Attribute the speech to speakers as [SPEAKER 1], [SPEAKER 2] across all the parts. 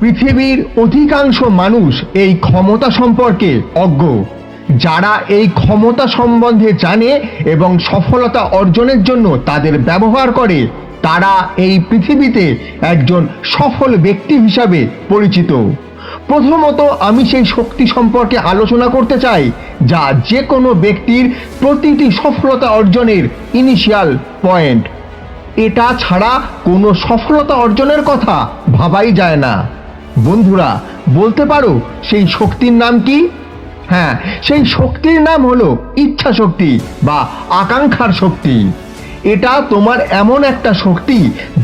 [SPEAKER 1] পৃথিবীর অধিকাংশ মানুষ এই ক্ষমতা সম্পর্কে অজ্ঞ। যারা এই ক্ষমতা সম্বন্ধে জানে এবং সফলতা অর্জনের জন্য তাদের ব্যবহার করে, তারা এই পৃথিবীতে একজন সফল ব্যক্তি হিসাবে পরিচিত। প্রথমত আমি সেই শক্তি সম্পর্কে আলোচনা করতে চাই যা যে কোনো ব্যক্তির প্রতিটি সফলতা অর্জনের ইনিশিয়াল পয়েন্ট। এটা ছাড়া কোনো সফলতা অর্জনের কথা ভাবাই যায় না। বন্ধুরা, বলতে পারো সেই শক্তির নাম কি? হ্যাঁ, সেই শক্তির নাম হলো ইচ্ছা শক্তি বা আকাঙ্ক্ষার শক্তি। এটা তোমার এমন একটা শক্তি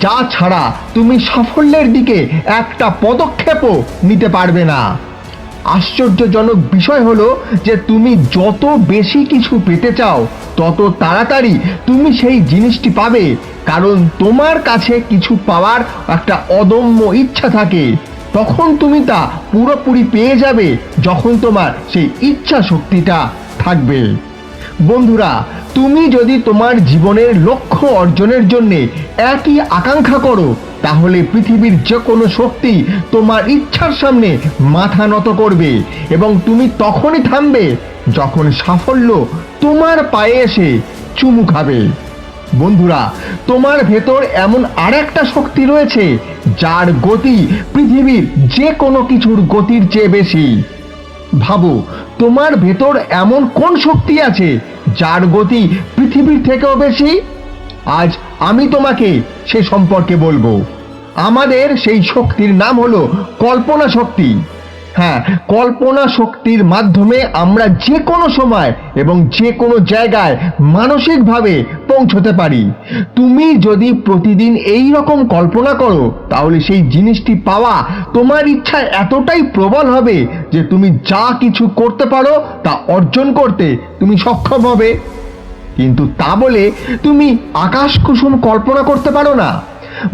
[SPEAKER 1] যা ছাড়া তুমি সাফল্যের দিকে একটা পদক্ষেপও নিতে পারবে না। আশ্চর্যজনক বিষয় হলো যে তুমি যত বেশি কিছু পেতে চাও তত তাড়াতাড়ি তুমি সেই জিনিসটি পাবে, কারণ তোমার কাছে কিছু পাওয়ার একটা অদম্য ইচ্ছা থাকে। তখন তুমি তা পুরোপুরি পেয়ে যাবে যখন তোমার সেই ইচ্ছা শক্তিটা থাকবে। বন্ধুরা, তুমি যদি তোমার জীবনের লক্ষ্য অর্জনের জন্য একই আকাঙ্ক্ষা করো, তাহলে পৃথিবীর যে কোনো শক্তি তোমার ইচ্ছার সামনে মাথা নত করবে এবং তুমি তখনই থামবে যখন সাফল্য তোমার পায়ে এসে চুমু খাবে। বন্ধুরা, তোমার ভেতর এমন আরেকটা শক্তি রয়েছে যার গতি পৃথিবীর যে কোনো কিছুর গতির চেয়ে বেশি। ভাবো, তোমার ভেতর এমন কোন শক্তি আছে যার গতি পৃথিবীর থেকেও বেশি? আজ আমি তোমাকে সে সম্পর্কে বলবো। আমাদের সেই শক্তির নাম হলো কল্পনা শক্তি। হ্যাঁ, কল্পনা শক্তির মাধ্যমে আমরা যে কোনো সময় এবং যে কোনো জায়গায় মানসিকভাবে পৌঁছতে পারি। তুমি যদি প্রতিদিন এই রকম কল্পনা করো, তাহলে সেই জিনিসটি পাওয়া তোমার ইচ্ছা এতটাই প্রবল হবে যে তুমি যা কিছু করতে পারো তা অর্জন করতে তুমি সক্ষম হবে। কিন্তু তা বলে তুমি আকাশ কুসুম কল্পনা করতে পারো না।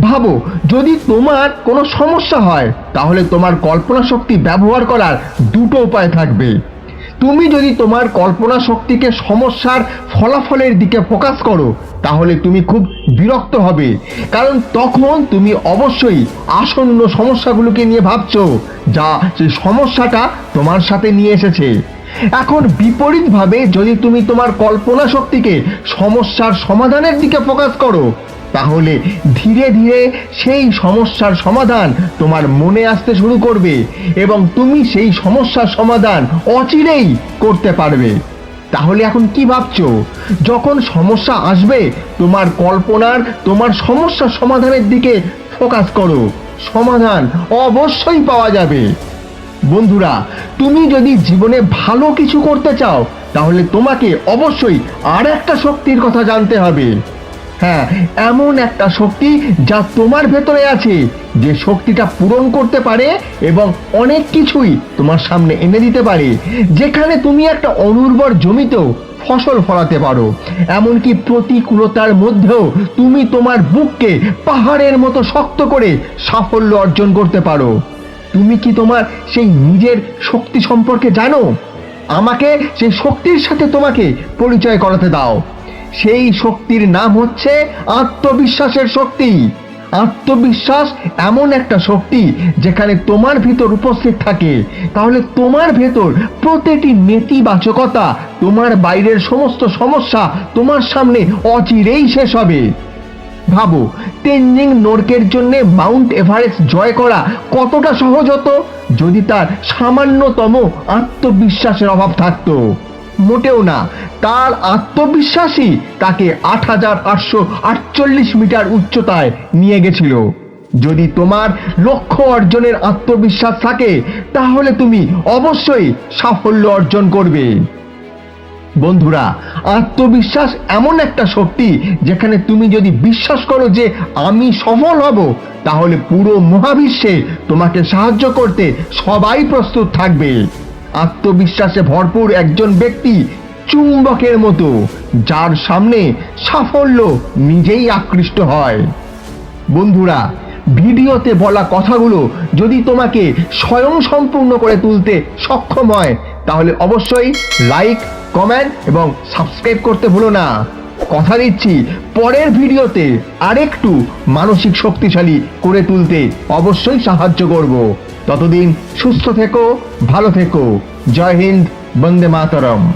[SPEAKER 1] ভাবো, যদি তোমার কোনো সমস্যা হয়, তাহলে তোমার কল্পনা শক্তি ব্যবহার করার দুটো উপায় থাকবে। তুমি যদি তোমার কল্পনা শক্তিকে সমস্যার ফলাফলের দিকে ফোকাস করো, তাহলে তুমি খুব বিরক্ত হবে, কারণ তখন তুমি অবশ্যই আসন্ন সমস্যাগুলোকে নিয়ে ভাবছো যা সেই সমস্যাটা তোমার সাথে নিয়ে এসেছে। এখন বিপরীতভাবে যদি তুমি তোমার কল্পনা শক্তিকে সমস্যার সমাধানের দিকে ফোকাস করো, তাহলে ধীরে ধীরে সেই সমস্যার সমাধান তোমার মনে আসতে শুরু করবে এবং তুমি সেই সমস্যার সমাধান অচিরেই করতে পারবে। তাহলে এখন কি ভাবছো? যখন সমস্যা আসবে, তোমার কল্পনার তোমার সমস্যার সমাধানের দিকে ফোকাস করো, সমাধান অবশ্যই পাওয়া যাবে। বন্ধুরা, তুমি যদি জীবনে ভালো কিছু করতে চাও, তাহলে তোমাকে অবশ্যই আর একটা শক্তির কথা জানতে হবে। হ্যাঁ, এমন একটা শক্তি যা তোমার ভেতরে আছে, যে শক্তিটা পূরণ করতে পারে এবং অনেক কিছুই তোমার সামনে এনে দিতে পারে। যেখানে তুমি একটা অনুর্বর জমিতেও ফসল ফলাতে পারো, এমনকি প্রতিকূলতার মধ্যেও তুমি তোমার বুককে পাহাড়ের মতো শক্ত করে সাফল্য অর্জন করতে পারো। তুমি কি তোমার সেই নিজের শক্তি সম্পর্কে জানো? আমাকে সেই শক্তির সাথে তোমাকে পরিচয় করাতে দাও। সেই শক্তির নাম হচ্ছে আত্মবিশ্বাসের শক্তি। আত্মবিশ্বাস এমন একটা শক্তি যেখানে তোমার ভিতর উপস্থিত থাকে, তাহলে তোমার ভেতর প্রতিটি নেতিবাচকতা, তোমার বাইরের সমস্ত সমস্যা তোমার সামনে অচিরেই শেষ হবে। ভাবো, তেনজিং নোরকের জন্য মাউন্ট এভারেস্ট জয় করা কতটা সহজ হতো যদি তার সামান্যতম আত্মবিশ্বাসের অভাব থাকতো? মোটেও না। তার আত্মবিশ্বাসই তাকে 8,848 মিটার উচ্চতায় নিয়ে গেছিল। যদি তোমার লক্ষ্য অর্জনের আত্মবিশ্বাস থাকে, তাহলে তুমি অবশ্যই সাফল্য অর্জন করবে। বন্ধুরা, আত্মবিশ্বাস এমন একটা শক্তি যেখানে তুমি যদি বিশ্বাস করো যে আমি সফল হব, তাহলে পুরো মহাবিশ্বে তোমাকে সাহায্য করতে সবাই প্রস্তুত থাকবে। আত্মবিশ্বাসে ভরপুর একজন ব্যক্তি চুম্বকের মতো, যার সামনে সাফল্য নিজেই আকৃষ্ট হয়। বন্ধুরা, ভিডিওতে বলা কথাগুলো যদি তোমাকে স্বয়ংসম্পূর্ণ করে তুলতে সক্ষম হয়, তাহলে অবশ্যই লাইক, কমেন্ট এবং সাবস্ক্রাইব করতে ভুলো না। কথা দিচ্ছি পরের ভিডিওতে আরেকটু মানসিক শক্তিশালী করে তুলতে অবশ্যই সাহায্য করব। ততদিন সুস্থ থেকো, ভালো থেকো। জয় হিন্দ, বন্দে মাতরম।